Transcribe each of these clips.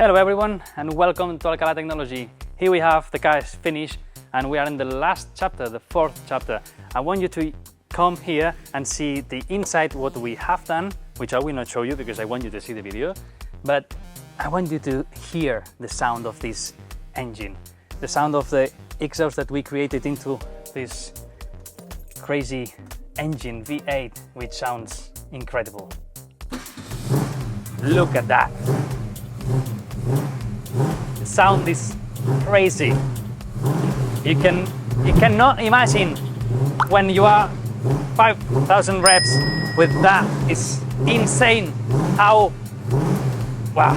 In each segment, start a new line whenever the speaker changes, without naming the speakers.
Hello everyone and welcome to Alcalá Technology. Here we have the car is finished and we are in the last chapter, the fourth chapter. I want you to come here and see the inside what we have done, which I will not show you because I want you to see the video, but I want you to hear the sound of this engine, the sound of the exhaust that we created into this crazy engine V8, which sounds incredible. Look at that. The sound is crazy. You cannot imagine when you are 5,000 reps with that. It's insane how, wow.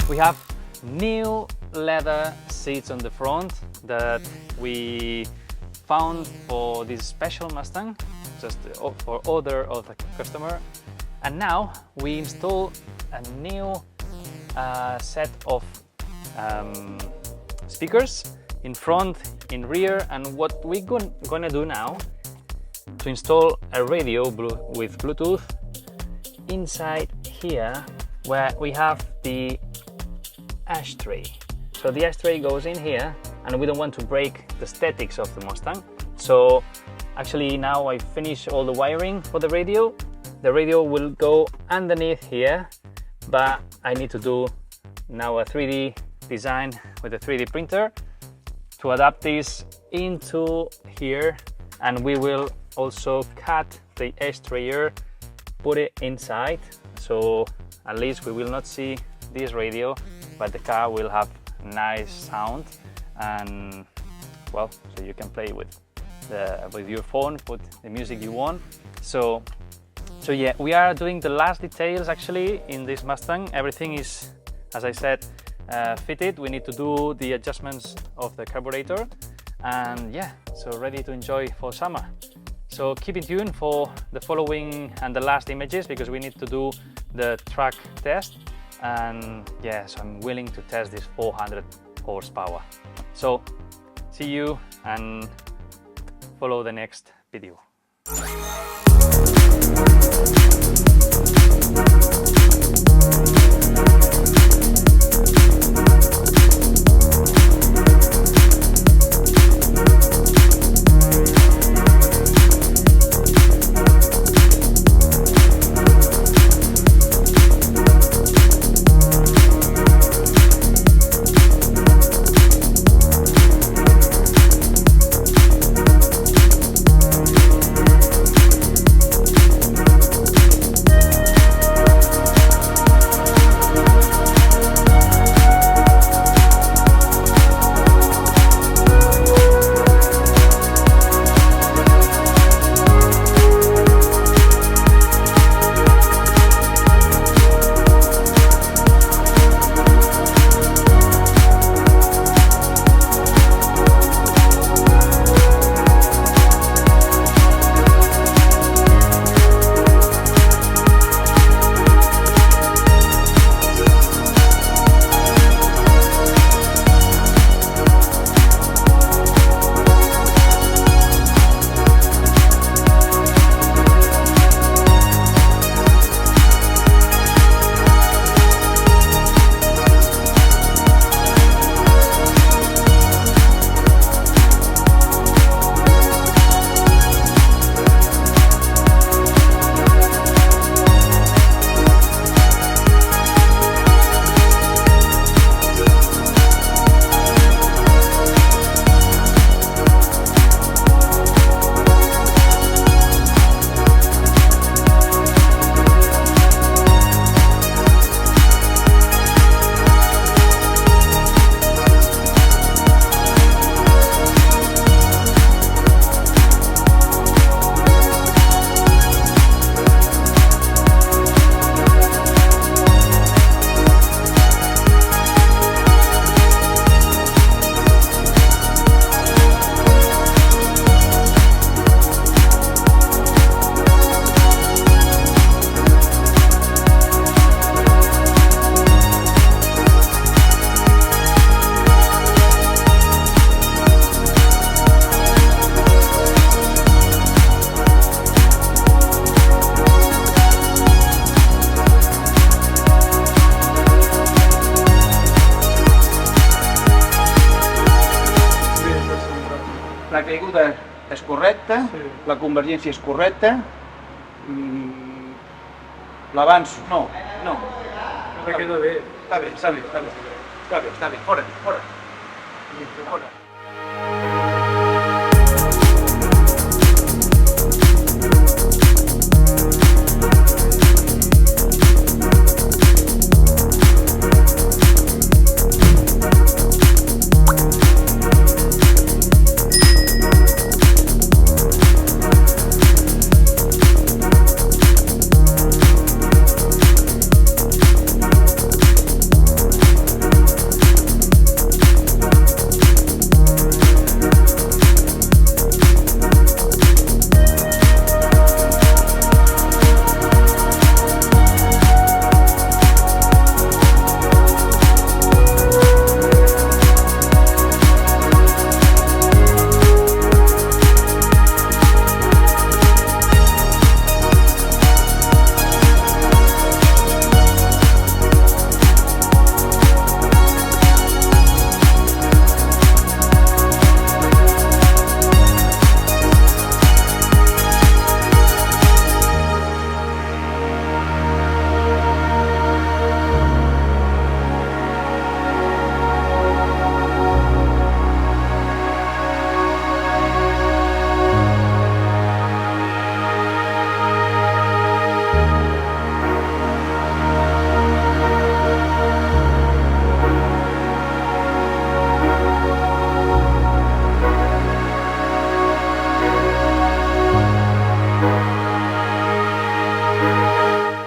We have new leather seats on the front that we found for this special Mustang, just for order of the customer. And now we install a new set of speakers in front, in rear, and what we're gonna do now to install a radio with Bluetooth inside here, where we have the ashtray. So the ashtray goes in here, and we don't want to break the aesthetics of the Mustang. So actually now I finished all the wiring for the radio. The radio will go underneath here, but I need to do now a 3D design with a 3D printer to adapt this into here, and we will also cut the ashtray, put it inside, so at least we will not see this radio, but the car will have nice sound, and well, so you can play with your phone, put the music you want. So yeah, we are doing the last details actually in this Mustang. Everything is, as I said, fitted. We need to do the adjustments of the carburetor, and yeah, so ready to enjoy for summer. So keep in tune for the following and the last images, because we need to do the track test. And yeah, so I'm willing to test this 400 horsepower. So see you and follow the next video.
La caiguda és correcta,
Sí.
la convergència és correcta, l'avanç no.
Me quedo bé.
Està bé, fora.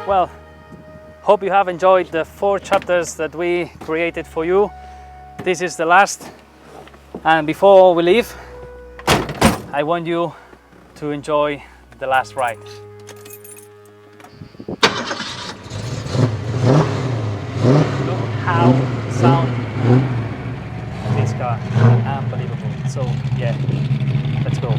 Well, hope you have enjoyed the 4 chapters that we created for you. This is the last, and before we leave, I want you to enjoy the last ride. Look how it sounds this car, unbelievable. So yeah, let's go.